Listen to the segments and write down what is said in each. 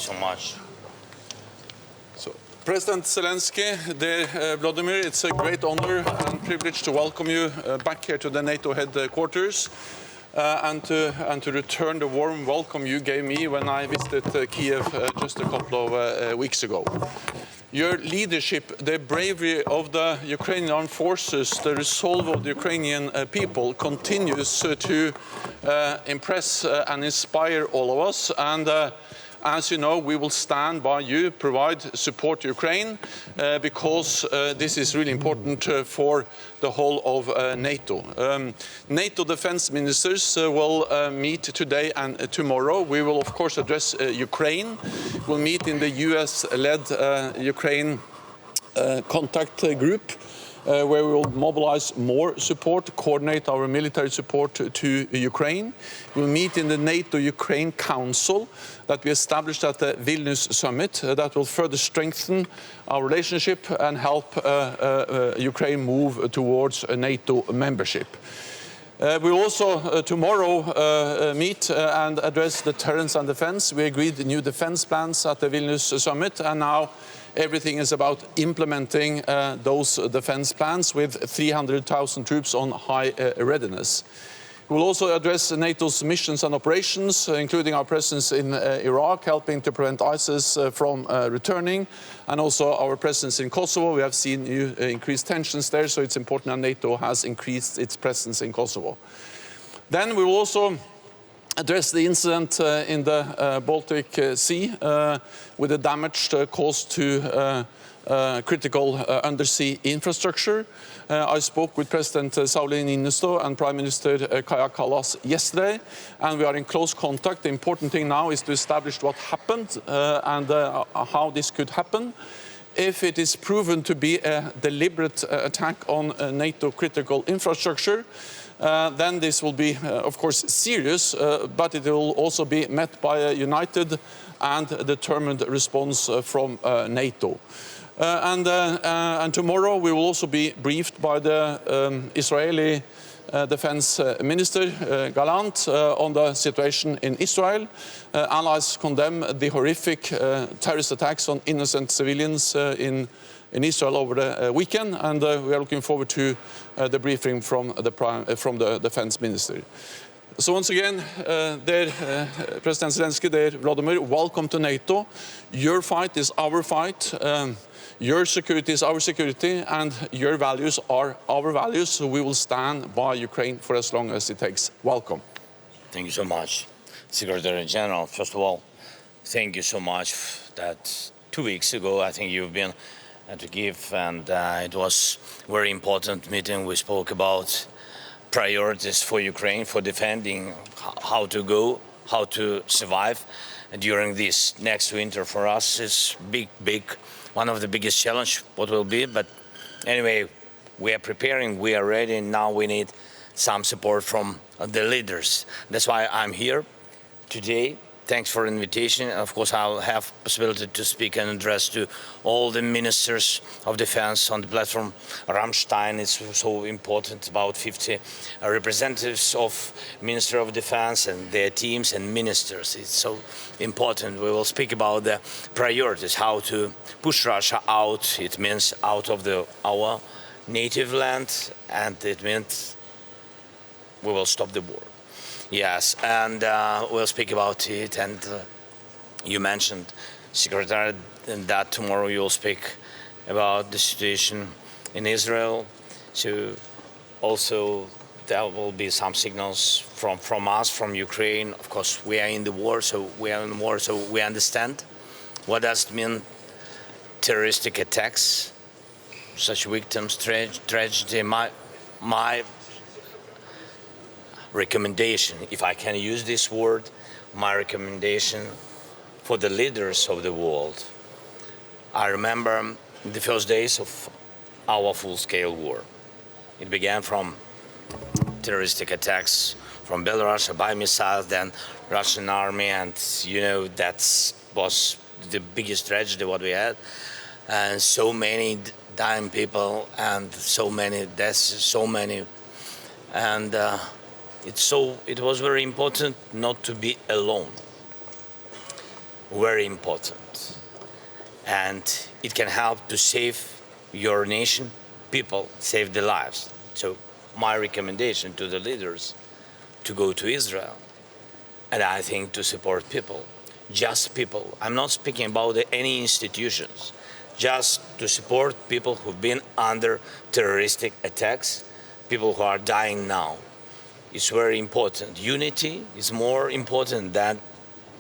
so much. So, President Zelenskyy, dear Volodymyr, it's a great honor and privilege to welcome you back here to the NATO Headquarters and to return the warm welcome you gave me when I visited Kyiv just a couple of weeks ago. Your leadership, the bravery of the Ukrainian armed forces, the resolve of the Ukrainian people continues to impress and inspire all of us. And as you know, we will stand by you, provide support to Ukraine, because this is really important for the whole of NATO. NATO Defence Ministers will meet today and tomorrow. We will, of course, address Ukraine. We'll meet in the US-led Ukraine contact group, where we will mobilize more support, coordinate our military support to Ukraine. We'll meet in the NATO-Ukraine Council that we established at the Vilnius summit that will further strengthen our relationship and help Ukraine move towards a NATO membership. We will also tomorrow meet and address deterrence and defense. We agreed new defense plans at the Vilnius summit, and now everything is about implementing those defense plans with 300,000 troops on high readiness. We will also address NATO's missions and operations, including our presence in Iraq, helping to prevent ISIS from returning, and also our presence in Kosovo. We have seen increased tensions there, so it's important that NATO has increased its presence in Kosovo. Then we will also address the incident in the Baltic Sea with the damage caused to critical undersea infrastructure. I spoke with President Sauli Niinisto and Prime Minister Kaja Kallas yesterday, and we are in close contact. The important thing now is to establish what happened and how this could happen. If it is proven to be a deliberate attack on NATO critical infrastructure, then this will be, of course, serious, but it will also be met by a united and determined response from NATO. And tomorrow we will also be briefed by the Israeli Defense Minister Gallant on the situation in Israel. Allies condemn the horrific terrorist attacks on innocent civilians in Israel over the weekend, and we are looking forward to the briefing from the Defense Minister. So once again, dear President Zelenskyy, dear Volodymyr, welcome to NATO. Your fight is our fight. Your security is our security, and your values are our values. So we will stand by Ukraine for as long as it takes. Welcome. Thank you so much, Secretary General. First of all, thank you so much that 2 weeks ago, I think you've been to Kyiv, and it was a very important meeting. We spoke about priorities for Ukraine, for defending, how to go, how to survive during this next winter. For us is big, one of the biggest challenge what will be. But anyway, we are preparing, we are ready. Now we need some support from the leaders. That's why I'm here today. Thanks for the invitation. Of course, I'll have possibility to speak and address to all the ministers of defense on the platform. Ramstein is so important, about 50 representatives of Minister of Defense and their teams and ministers. It's so important. We will speak about the priorities, how to push Russia out. It means out of our native land, and it means we will stop the war. Yes, and we'll speak about it. And you mentioned, Secretary, that tomorrow you'll speak about the situation in Israel. So also there will be some signals from us, from Ukraine. Of course, we are in the war, so we understand what does it mean, terroristic attacks, such victims, tragedy. My recommendation, if I can use this word, my recommendation for the leaders of the world. I remember the first days of our full-scale war. It began from terroristic attacks from Belarus by missiles, then Russian army, and you know that was the biggest tragedy what we had, and so many dying people and so many deaths, and it was very important not to be alone. very important. And it can help to save your nation, people, save their lives. So my recommendation to the leaders to go to Israel, and I think to support people, just people. I'm not speaking about any institutions, just to support people who've been under terroristic attacks, people who are dying now. It's very important. Unity is more important than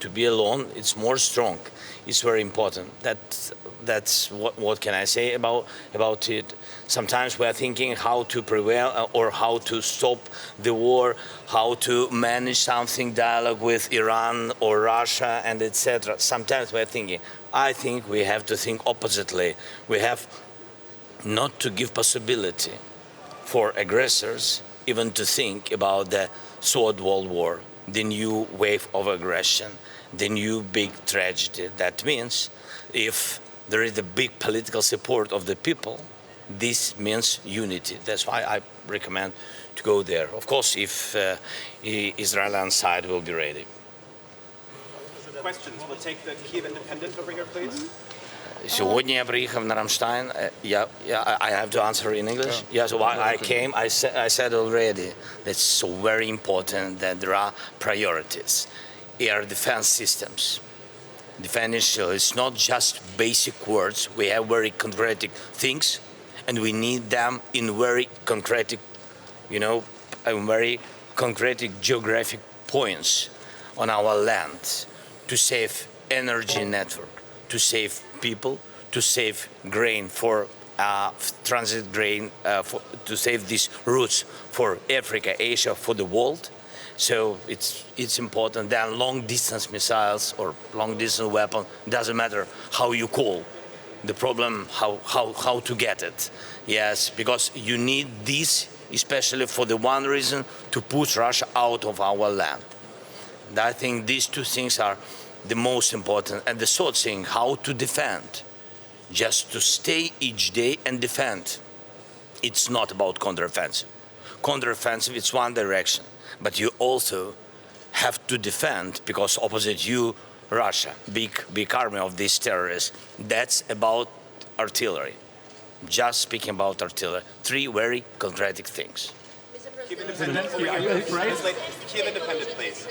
to be alone. It's more strong. It's very important. That's what can I say about it. Sometimes we are thinking how to prevail or how to stop the war, how to manage something, dialogue with Iran or Russia and etc. Sometimes we are thinking. I think we have to think oppositely. We have not to give possibility for aggressors even to think about the Third World War, the new wave of aggression, the new big tragedy. That means if there is a big political support of the people, this means unity. That's why I recommend to go there. Of course, if Israeli side will be ready. Questions. We'll take the Kyiv Independent over here, please. Сьогодні я приїхав на Рамштайн. I have to answer in English. Yeah, so why I came, I said already that's so very important that there are priorities. Air defense systems. Defense is not just basic words. We have very concrete things, and we need them in very concrete, very concrete geographic points on our land to save energy network, to save people, to save grain for transit grain, to save these routes for Africa, Asia, for the world. So it's important. Then long-distance missiles or long-distance weapon, doesn't matter how you call. The problem, how to get it. Yes, because you need this, especially for the one reason, to push Russia out of our land. And I think these two things are the most important. And the third thing, how to defend. Just to stay each day and defend. It's not about counteroffensive. Counteroffensive, it's one direction. But you also have to defend, because opposite you, Russia, big army of these terrorists. That's about artillery. Just speaking about artillery. Three very concrete things. Kyiv Independent, Kyiv Independent, please.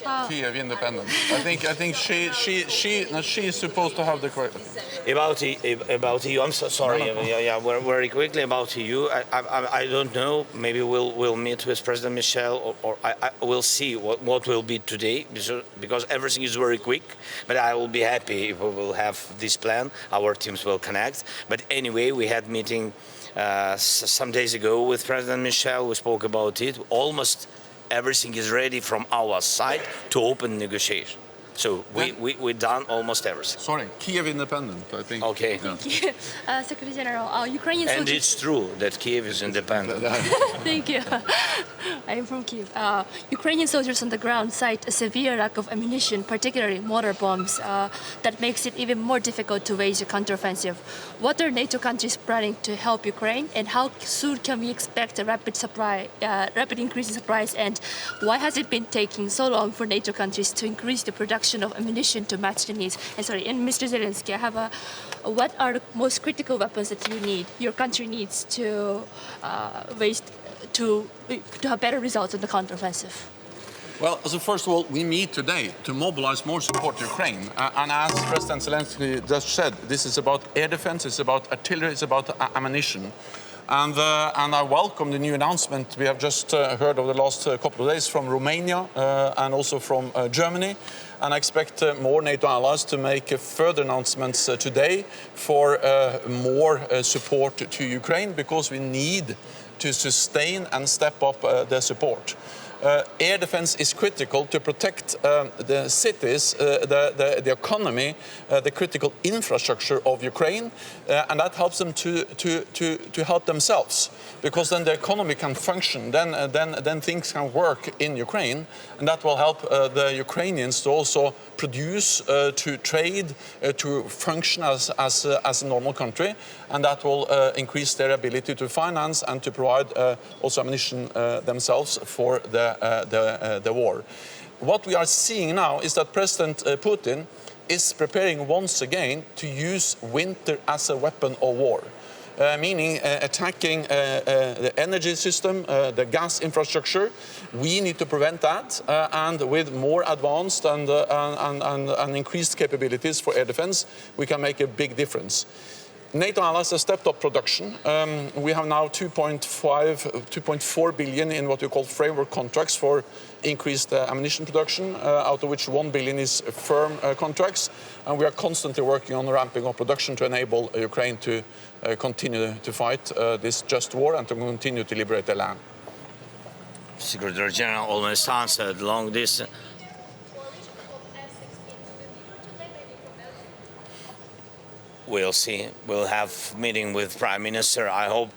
Kyiv Independent. I think she is supposed to have the correct. About EU, I'm so sorry. Yeah, very quickly about EU. I don't know. Maybe we'll meet with President Michel, or I will see what will be today, because everything is very quick. But I will be happy if we will have this plan. Our teams will connect. But anyway, we had meeting some days ago with President Michel. We spoke about it. Almost everything is ready from our side to open negotiation. So we done almost everything. Sorry, Kyiv Independent, I think. Okay. Yeah. Secretary General, Ukrainian And soldiers... it's true that Kyiv is independent. Thank you. I am from Kyiv. Ukrainian soldiers on the ground cite a severe lack of ammunition, particularly mortar bombs, that makes it even more difficult to wage a counteroffensive. What are NATO countries planning to help Ukraine, and how soon can we expect a rapid increase in supplies, and why has it been taking so long for NATO countries to increase the production of ammunition to match the needs? And Mr. Zelenskyy, I have what are the most critical weapons that your country needs to have better results in the counteroffensive? Well, so first of all, we need today to mobilize more support to Ukraine. And as President Zelenskyy just said, this is about air defense, it's about artillery, it's about ammunition. And I welcome the new announcement we have just heard over the last couple of days from Romania and also from Germany. And I expect more NATO allies to make further announcements today for more support to Ukraine, because we need to sustain and step up the support. Air defense is critical to protect the cities, the economy, the critical infrastructure of Ukraine, and that helps them to help themselves, because then the economy can function, then things can work in Ukraine, and that will help the Ukrainians to also produce, to trade, to function as a normal country, and that will increase their ability to finance and to provide also ammunition themselves for the war. What we are seeing now is that President Putin is preparing once again to use winter as a weapon of war. Meaning attacking the energy system, the gas infrastructure. We need to prevent that, and with more advanced and increased capabilities for air defense, we can make a big difference. NATO allies have stepped up production. We have now 2.4 billion in what we call framework contracts for increased ammunition production, out of which 1 billion is firm contracts. And we are constantly working on ramping up production to enable Ukraine to continue to fight this just war and to continue to liberate their land. Secretary General almost answered long distance. We'll see. We'll have meeting with Prime Minister. I hope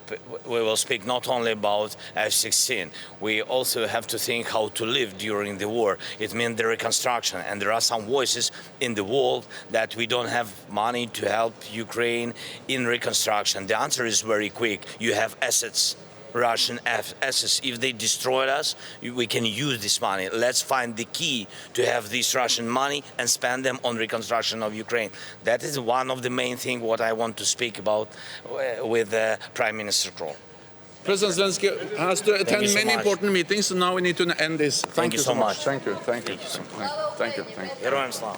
we will speak not only about F-16. We also have to think how to live during the war. It means the reconstruction, and there are some voices in the world that we don't have money to help Ukraine in reconstruction. The answer is very quick. You have assets. Russian assets. If they destroy us, we can use this money. Let's find the key to have this Russian money and spend them on reconstruction of Ukraine. That is one of the main things what I want to speak about with Prime Minister Kroll. President Zelenskyy has to attend many important meetings, so now we need to end this. Thank you so much. Thank you. Thank you. Thank you so much. Thank you. Thank you. Героям слава.